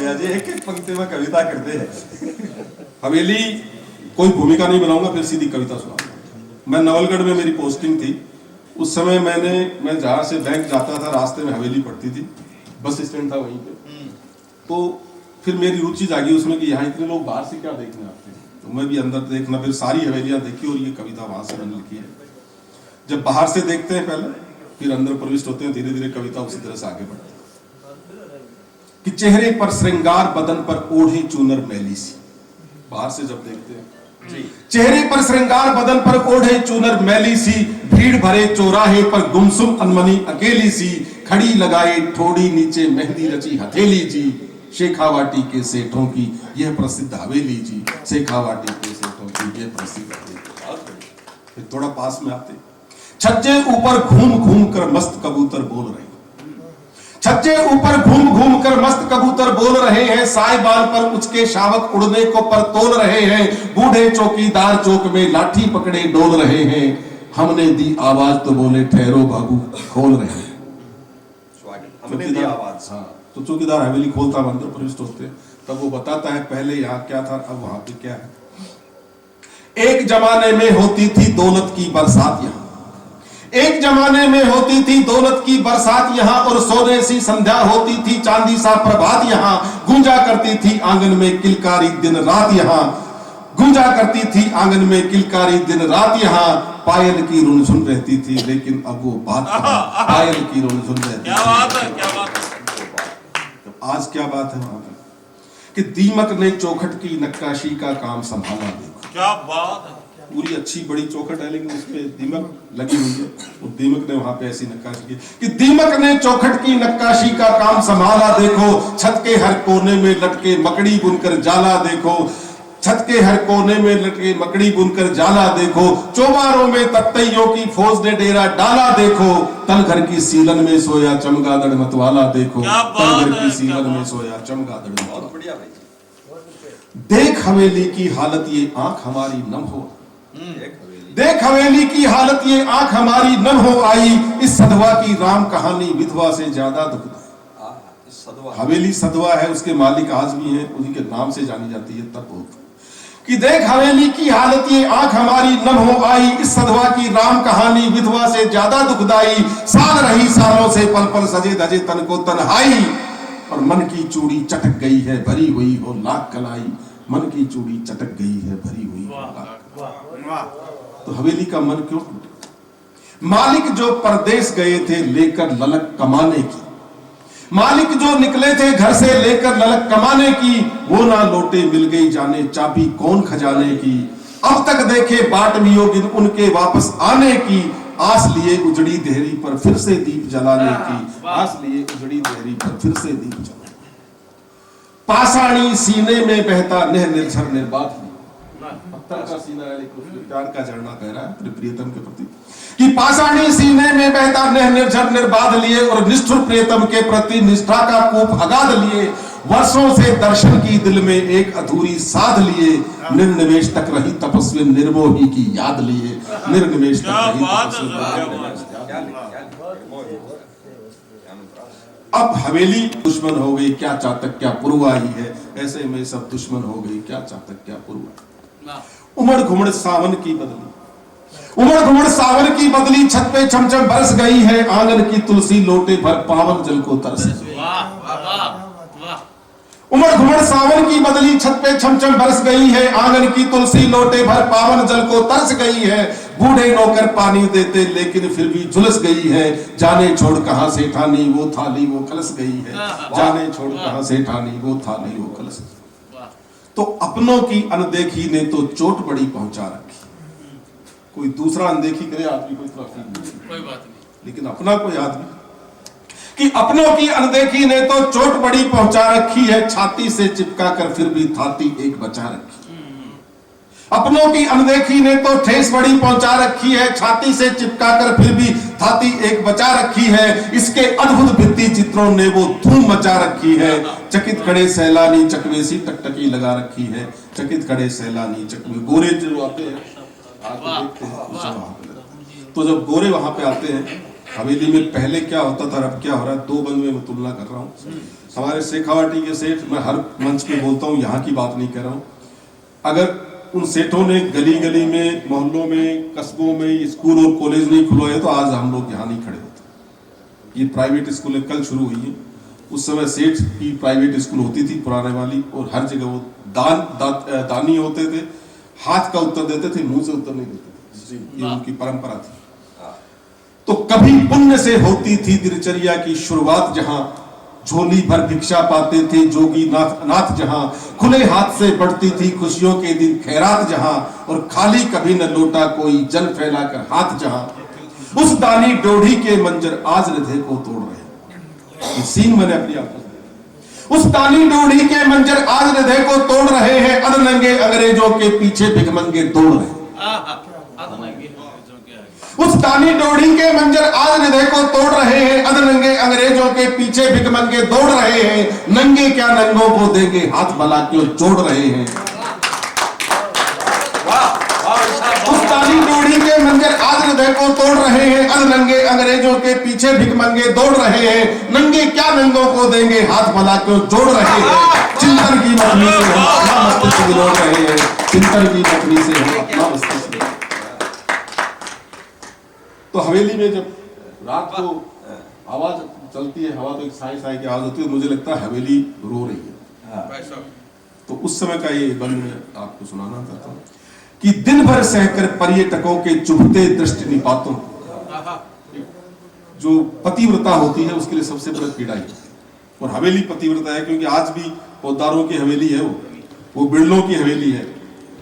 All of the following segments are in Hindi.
गया जी, एक एक पंक्ति में कविता करते हैं। हवेली कोई भूमिका नहीं बनाऊंगा, फिर सीधी कविता सुनाऊंगा। मैं नवलगढ़ में मेरी पोस्टिंग थी, उस समय मैं जहाँ से बैंक जाता था रास्ते में हवेली पड़ती थी, बस स्टैंड था वहीं पे। तो फिर मेरी रुचि जागी उसमें कि यहाँ इतने लोग बाहर से क्या देखने आते हैं, तो मैं भी अंदर देखना, फिर सारी हवेलियां देखी और ये कविता वहां से मैंने लिखी है। जब बाहर से देखते हैं पहले, फिर अंदर प्रविष्ट होते हैं, धीरे धीरे कविता उसी तरह से आगे बढ़ती है। कि चेहरे पर श्रृंगार, बदन पर ओढ़े चूनर मैली सी। बाहर से जब देखते हैं, चेहरे पर श्रृंगार, बदन पर ओढ़े चूनर मैली सी, भीड़ भरे चौराहे पर गुमसुम अनमनी अकेली सी, खड़ी लगाए ठोड़ी नीचे मेहंदी रची हथेली जी, शेखावाटी के सेठों की यह प्रसिद्ध हवेली जी, शेखावाटी के सेठों की यह प्रसिद्ध हवेली। फिर थोड़ा पास में आते, छज्जे ऊपर घूम घूम कर मस्त कबूतर बोल रहे, छज्जे ऊपर घूम घूम कर मस्त कबूतर बोल रहे हैं, साहिबान पर उचके शावक उड़ने को पर तोल रहे हैं, बूढ़े चौकीदार चौक में लाठी पकड़े डोल रहे हैं, हमने दी आवाज तो बोले ठहरो बाबू खोल रहे हैं। हमने दी आवाज, हाँ। तो चौकीदार हवेली खोलता, अंदर प्रविष्ट होते, तब वो बताता है पहले यहाँ क्या था, अब वहां पे क्या है। एक जमाने में होती थी दौलत की बरसात यहाँ, एक जमाने में होती थी दौलत की बरसात यहाँ, और सोने सी संध्या होती थी चांदी सा प्रभात यहाँ, गूंजा करती थी आंगन में किलकारी दिन रात यहाँ, गूंजा करती थी आंगन में किलकारी दिन रात यहाँ, पायल की रुनझुन रहती थी लेकिन अब वो बात कहाँ, पायल की रुनझुन रहती थी। क्या बात है, क्या बात है। आज क्या बात है वहां पर कि दीमक ने चौखट की नक्काशी का काम संभाला, देखो क्या बात है। पूरी अच्छी बड़ी चौखट है लेकिन उसपे दीमक लगी हुई है, और दीमक ने वहां पे ऐसी नक्काशी की कि दीमक ने चौखट की नक्काशी का काम संभाला, देखो छत के हर कोने में लटके मकड़ी बुनकर जाला, देखो छत के हर कोने में लटके मकड़ी बुनकर जाला, देखो चौबारों में तख्तियों की फौज ने डेरा डाला, देखो तल घर की सीलन में सोया चमगादड़ मतवाला, देखो तल घर की सीलन में सोया चमगादड़ मतवाला। बढ़िया भाई। देख हवेली की हालत ये आंख हमारी नम हो, देख हवेली की हालत ये आंख हमारी नम हो आई, इस सधवा की राम कहानी विधवा से ज्यादा दुखदाई। हवेली सधवा है, उसके मालिक आज भी हैं, उन्हीं के नाम से जानी जाती है। तब बहुत कि देख हवेली की हालत ये आंख हमारी नम हो आई, इस सधवा की राम कहानी विधवा से ज्यादा दुखदाई, साल रही सालों से पल पल सजे धजे तन को तन्हाई, और मन की चूड़ी चटक गई है भरी हुई हो लाख कलाई, मन की चूड़ी चटक गई है भरी हुई हो लाख। तो हवेली का मन क्यों टूटा? मालिक जो परदेश गए थे लेकर ललक कमाने की, मालिक जो निकले थे घर से लेकर ललक कमाने की, वो ना लौटे मिल गई जाने चाबी कौन खजाने की, अब तक देखे बाट वियोगिन उनके वापस आने की, आस लिए उजड़ी देहरी पर फिर से दीप जलाने की, आस लिए उजड़ी देहरी पर फिर से दीप जलाने की। पाषाणी सीने में बहता नेह निर्झर निर्बाध, पत्थर का सीना है लेकिन प्यार का झरना बह रहा है प्रियतम के प्रति, कि पाषाणी सीने में बहता नेह निर्झर निर्बाध लिए, और निष्ठुर प्रियतम के प्रति निष्ठा का कूप अगाध लिए, वर्षों से दर्शन की दिल में एक अधूरी साध लिए, निर्निमेष तक रही तपस्वी निर्मोही की याद लिए, निर्निमेष तक रही तपस्वी। अब हवेली दुश्मन हो गई, क्या चातक क्या पुरवा ही है, ऐसे में सब दुश्मन हो गई, क्या चातक क्या पुरवा। उमड़ घुमड़ सावन की बदली, उमड़ घुमड़ सावन की बदली, छत पे छमछम बरस गई है, आंगन की तुलसी लोटे भर पावन जल को तरस गई। उमड़ घुमड़ सावन की बदली, छत पे छमछम बरस गई है, आंगन की तुलसी लोटे भर पावन जल को तरस गई है, बूढ़े नौकर पानी देते लेकिन फिर भी झुलस गई है, जाने छोड़ कहां से ठानी वो थाली वो खलस गई है, जाने छोड़ कहां से ठानी वो थाली वो खलस गई। तो अपनों की अनदेखी ने तो चोट बड़ी पहुंचा रखी, कोई दूसरा अनदेखी करे आदमी कोई बात नहीं, लेकिन अपना कोई आदमी कि अपनों की अनदेखी ने तो चोट बड़ी पहुंचा रखी है, छाती से चिपका कर फिर भी थाती एक बचा रखी। अपनों की अनदेखी ने तो ठेस बड़ी पहुंचा रखी है, छाती से चिपका कर फिर भी थाती एक बचा रखी है, इसके अद्भुत भित्ति चित्रों ने वो धूम मचा रखी है, चकित खड़े सैलानी चकवेसी टकटकी लगा रखी है, चकित खड़े सैलानी चकवे गोरे जो आते हैं देखते हैं, तो जब गोरे वहां पे आते हैं हवेली में, पहले क्या होता था अब क्या हो रहा है, दो बंद में मैं तुलना कर रहा हूँ। हमारे शेखावाटी के सेठ, मैं हर मंच पे बोलता हूँ, यहाँ की बात नहीं कर रहा हूँ, अगर उन सेठों ने गली गली में, मोहल्लों में, कस्बों में स्कूल और कॉलेज नहीं खुलवाए तो आज हम लोग यहाँ नहीं खड़े होते। ये प्राइवेट स्कूलें कल शुरू हुई हैं, उस समय सेठ की प्राइवेट स्कूल होती थी पुराने वाली, और हर जगह वो दानी होते थे, हाथ का उत्तर देते थे, मुंह से उत्तर नहीं देते थे, ये उनकी परंपरा थी। तो कभी पुण्य से होती थी दिनचर्या की शुरुआत, जहां झोली भर भिक्षा पाते थे जोगी नाथ जहां, खुले हाथ से बढ़ती थी खुशियों के दिन खैरात जहां, और खाली कभी न लौटा कोई जल फैलाकर हाथ जहां, उस दानी डोढ़ी के मंजर आज हृदय को तोड़ रहे। ये सीन मैंने अपनी आंखों, उस दानी डोढ़ी के मंजर आज हृदय को तोड़ रहे हैं, अधनंगे अंग्रेजों के पीछे भिखमंगे दौड़ रहे। उस दानी डोढ़ी के मंजर आज हृदय को तोड़ रहे हैं, अधनंगे अंग्रेजों के पीछे भिखमंगे दौड़ रहे हैं, नंगे क्या नंगों को देंगे हाथ भला क्यों जोड़ रहे हैं। उस दानी डोढ़ी के मंजर आज हृदय को तोड़ रहे हैं, अधनंगे अंग्रेजों के पीछे भिखमंगे दौड़ रहे हैं, नंगे क्या नंगों को देंगे हाथ भला क्यों जोड़ रहे हैं। चिंतन की मछली से हम अपना मस्तिष्क बिलोड़ रहे हैं, चिंतन की मछली से हम अपना मस्तिष्क। तो हवेली में जब रात को आवाज चलती है, हवा तो एक साई साई की आवाज होती है, मुझे लगता है हवेली रो रही है। तो उस समय का ये बंद मैं आपको सुनाना चाहता हूँ कि दिन भर सहकर पर्यटकों के चुभते दृष्टि निपातों, जो पतिव्रता होती है उसके लिए सबसे बड़ा पीड़ा है, और हवेली पतिव्रता है, क्योंकि आज भी पौदारों की हवेली है, वो बिरलों की हवेली है,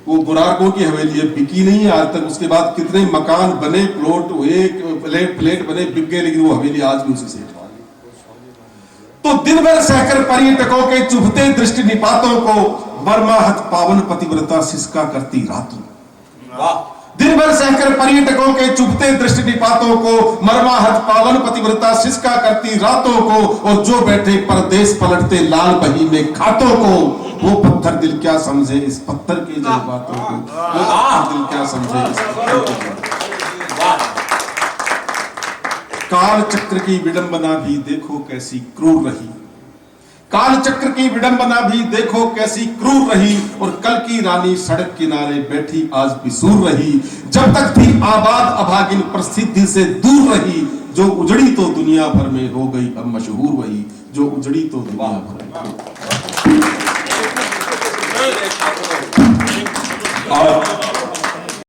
वो बुरारकों की हवेली है, बिकी नहीं है आज तक। उसके बाद कितने मकान बने, प्लॉट हुए, फ्लैट बने, बिक गए, लेकिन वो हवेली आज भी उसी से। तो दिन भर सहकर पर्यटकों के चुभते दृष्टि निपातों को मर्माहत पावन पतिव्रता सिसका करती रातों। दिन भर सहकर पर्यटकों के चुभते दृष्टि निपातों को मर्माहत पावन पतिव्रता सिसका करती रातों को, और जो बैठे परदेश पलटते लाल बही में खातों को, वो पत्थर दिल क्या समझे इस पत्थर की जज्बातों को, वो पत्थर दिल क्या समझे इस पत्थर की। काल चक्र की विडंबना भी देखो कैसी क्रूर रही, काल चक्र की विडंबना भी देखो कैसी क्रूर रही, और कल की रानी सड़क किनारे बैठी आज भी सूर रही, जब तक थी आबाद अभागिन प्रसिद्धि से दूर रही, जो उजड़ी तो दुनिया भर में हो गई अब मशहूर वही, जो उजड़ी तो दुनिया भर में। और